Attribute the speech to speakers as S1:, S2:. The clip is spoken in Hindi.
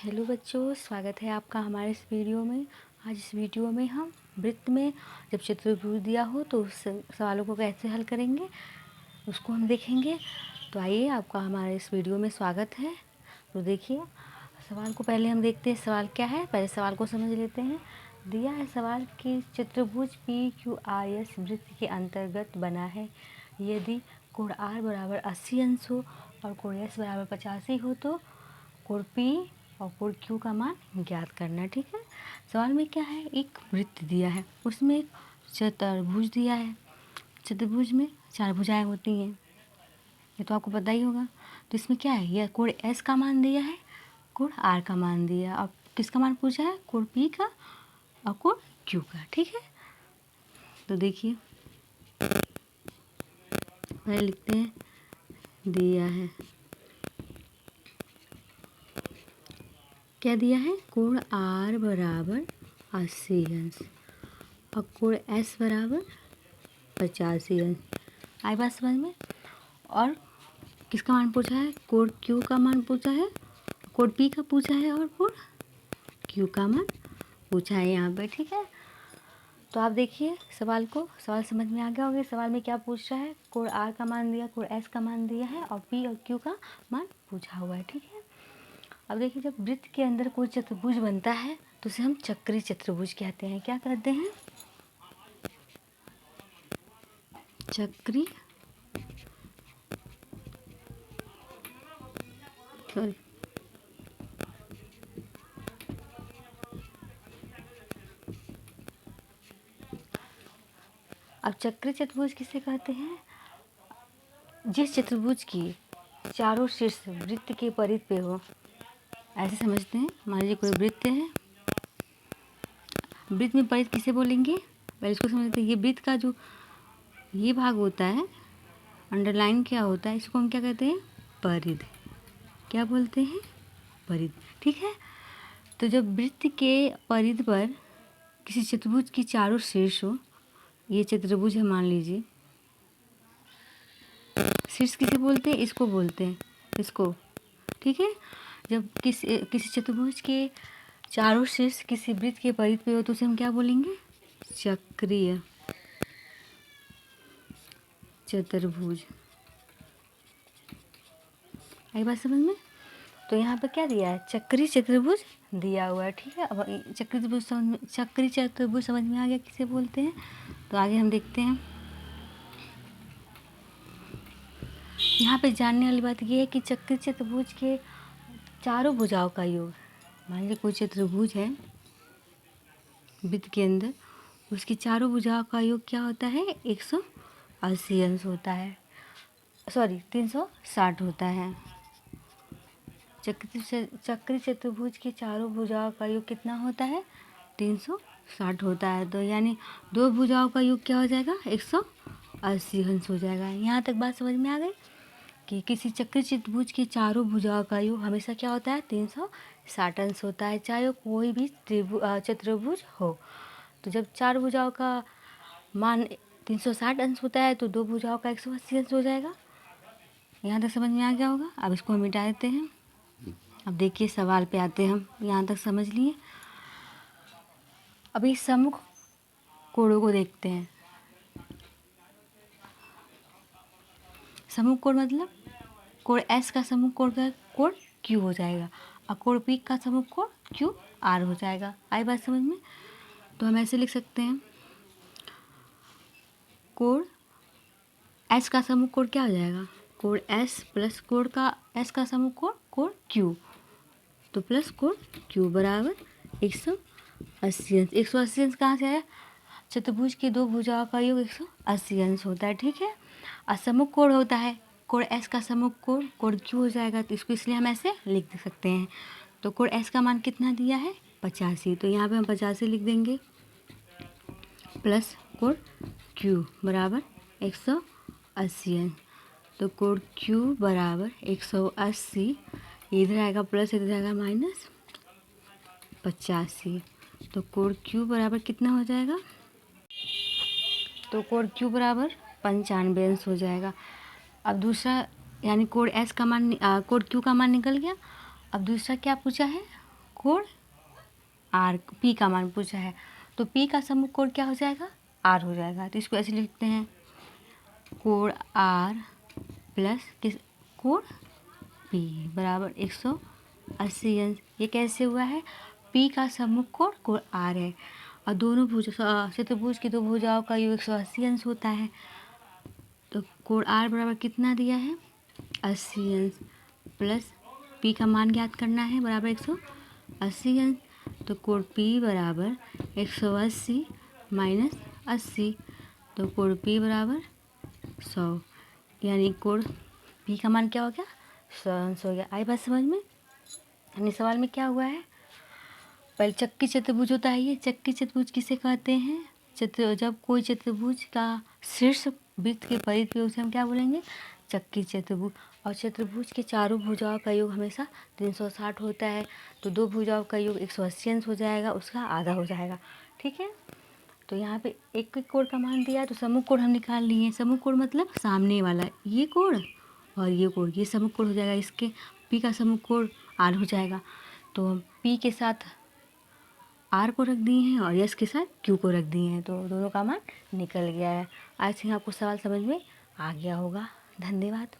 S1: हेलो बच्चों, स्वागत है आपका हमारे इस वीडियो में। आज इस वीडियो में हम वृत्त में जब चतुर्भुज दिया हो तो उस सवालों को कैसे हल करेंगे उसको हम देखेंगे। तो आइए, आपका हमारे इस वीडियो में स्वागत है। तो देखिए, सवाल को पहले हम देखते हैं सवाल क्या है। पहले सवाल को समझ लेते हैं। दिया है सवाल कि चतुर्भुज PQRS वृत्त के अंतर्गत बना है। यदि कोण R बराबर 80 अंश हो और कोण S बराबर 85 हो तो कोण P और कोण Q का मान ज्ञात करना। ठीक है, सवाल में क्या है, एक वृत्त दिया है, उसमें एक चतुर्भुज दिया है। चतुर्भुज में 4 भुजाएं होती हैं, ये तो आपको पता ही होगा। तो इसमें क्या है, यह कोण S का मान दिया है, कोण R का मान दिया है, और किसका मान पूछा है, कोण P का और कोण Q का। ठीक है, तो देखिए पहले लिखते हैं, दिया है, क्या दिया है, कोण R बराबर 80 अंश और कोण S बराबर 85 अंश। आई बात समझ में। और किसका मान पूछा है, कोण Q का मान पूछा है, कोण P का पूछा है और कोण Q का मान पूछा है यहाँ पे। ठीक है, तो आप देखिए सवाल को, सवाल समझ में आ गया होगा। सवाल में क्या पूछ रहा है, कोण R का मान दिया, कोण S का मान दिया है और P और Q का मान पूछा हुआ है। ठीक है, अब देखिए, जब वृत्त के अंदर कोई चतुर्भुज बनता है तो उसे हम चक्रीय चतुर्भुज कहते हैं। क्या कहते हैं, चक्रीय सॉरी अब चक्रीय चतुर्भुज किसे कहते हैं, जिस चतुर्भुज की चारों शीर्ष वृत्त के परिधि पे हो। ऐसे समझते हैं, मान लीजिए कोई वृत्त है, वृत्त में परिधि किसे बोलेंगे, पहले इसको समझते हैं। ये वृत्त का जो ये भाग होता है, अंडरलाइन क्या होता है, इसको हम क्या कहते हैं, परिधि। क्या बोलते हैं, परिधि। ठीक है, तो जब वृत्त के परिधि पर किसी चतुर्भुज की चारों शीर्ष हो, ये चतुर्भुज है मान लीजिए, शीर्ष किसे बोलते हैं, इसको बोलते हैं, इसको। ठीक है, जब किसी चतुर्भुज के चारों शीर्ष किसी वृत्त के परिधि पे हो तो उसे हम क्या बोलेंगे, चक्रीय चतुर्भुज। आई बात समझ में। तो यहाँ पे क्या दिया है, चक्रीय चतुर्भुज दिया हुआ है। ठीक है, अब चक्रीय चतुर्भुज समझ में आ गया किसे बोलते हैं। तो आगे हम देखते हैं। यहाँ पे जानने वाली बात ये है कि चक्रीय चतुर्भुज के चारों भुजाओं का योग, मान लीजिए कोई चतुर्भुज है वृत्त के अंदर, उसकी चारों भुजाओं का योग क्या होता है, 180 अंश होता है, सॉरी 360 होता है। चक्रीय चतुर्भुज की चारों भुजाओं का योग कितना होता है, 360 होता है। तो यानी दो भुजाओं का योग क्या हो जाएगा, 180 अंश हो जाएगा। यहाँ तक बात समझ में आ गई कि किसी चक्रीय चतुर्भुज की चारों भुजाओं का योग हमेशा क्या होता है, 360 अंश होता है, चाहे वो कोई भी चतुर्भुज हो। तो जब चार भुजाओं का मान 360 अंश होता है तो दो भुजाओं का 180 अंश हो जाएगा। यहाँ तक समझ में आ गया होगा। अब इसको हम मिटा देते हैं। अब देखिए सवाल पे आते हैं हम, यहाँ तक समझ लिए। अभी सम्मुख कोणों को देखते हैं। सम्मुख कोण मतलब कोण S का सम्मुख कोण का कोण Q हो जाएगा और कोण P का सम्मुख कोण QR हो जाएगा। आई बात समझ में। तो हम ऐसे लिख सकते हैं, कोण S का सम्मुख कोण क्या हो जाएगा, कोण S प्लस कोण का S का सम्मुख कोण कोण Q, तो प्लस कोण Q बराबर 180 अंश। 180 अंश कहाँ से आया, चतुर्भुज की दो भुजाओं का योग 180 अंश होता है। ठीक है, और सम्मुख कोण होता है, कोण S का सम्मुख कोण कोण Q हो जाएगा, तो इसको इसलिए हम ऐसे लिख सकते हैं। तो कोण S का मान कितना दिया है, 85, तो यहाँ पे हम 85 लिख देंगे, प्लस कोण Q बराबर 180 अंश। तो कोण Q बराबर 180, इधर आएगा प्लस, इधर आएगा माइनस 85, तो कोण Q बराबर कितना हो जाएगा, तो कोण Q बराबर 95 अंश हो जाएगा। अब दूसरा, यानी कोण S का मान कोण Q का मान निकल गया। अब दूसरा क्या पूछा है, कोण आर, पी का मान पूछा है तो पी का सम्मुख कोण क्या हो जाएगा, आर हो जाएगा। तो इसको ऐसे लिखते हैं कोण आर प्लस किस कोण पी बराबर 180 अंश। ये कैसे हुआ है, पी का सम्मुख कोण कोण आर है और दोनों चतुर्भुज की दो भुजाओं का योग 180 अंश होता है। तो कोण आर बराबर कितना दिया है 80 अंश प्लस पी का मान ज्ञात करना है बराबर 180 अंश। तो कोण पी बराबर 180 माइनस 80 तो कोण पी बराबर 100 यानी कोण पी का मान क्या हो गया 100 अंश हो गया। आई बात समझ में। यानी सवाल में क्या हुआ है, पहले चक्की चतुर्भुज होता है, ये चक्की चतुर्भुज किसे कहते हैं, जब कोई चतुर्भुज का शीर्ष वृत्त के परिधि पे उसे हम क्या बोलेंगे, चक्की चतुर्भुज। और चतुर्भुज के चारों भुजाओं का योग हमेशा 360 होता है तो दो भुजाओं का योग 180 अंश हो जाएगा, उसका आधा हो जाएगा। ठीक है, तो यहाँ पे एक एक कोण का मान दिया तो सम्मुख कोण हम निकाल लिए। सम्मुख कोण मतलब सामने वाला ये कोण और ये कोण, ये सम्मुख कोण हो जाएगा। इसके पी का सम्मुख कोण आर हो जाएगा। तो हम पी के साथ आर को रख दिए हैं और यस के साथ क्यू को रख दिए हैं, तो दोनों का मान निकल गया है। आई थिंक आपको सवाल समझ में आ गया होगा। धन्यवाद।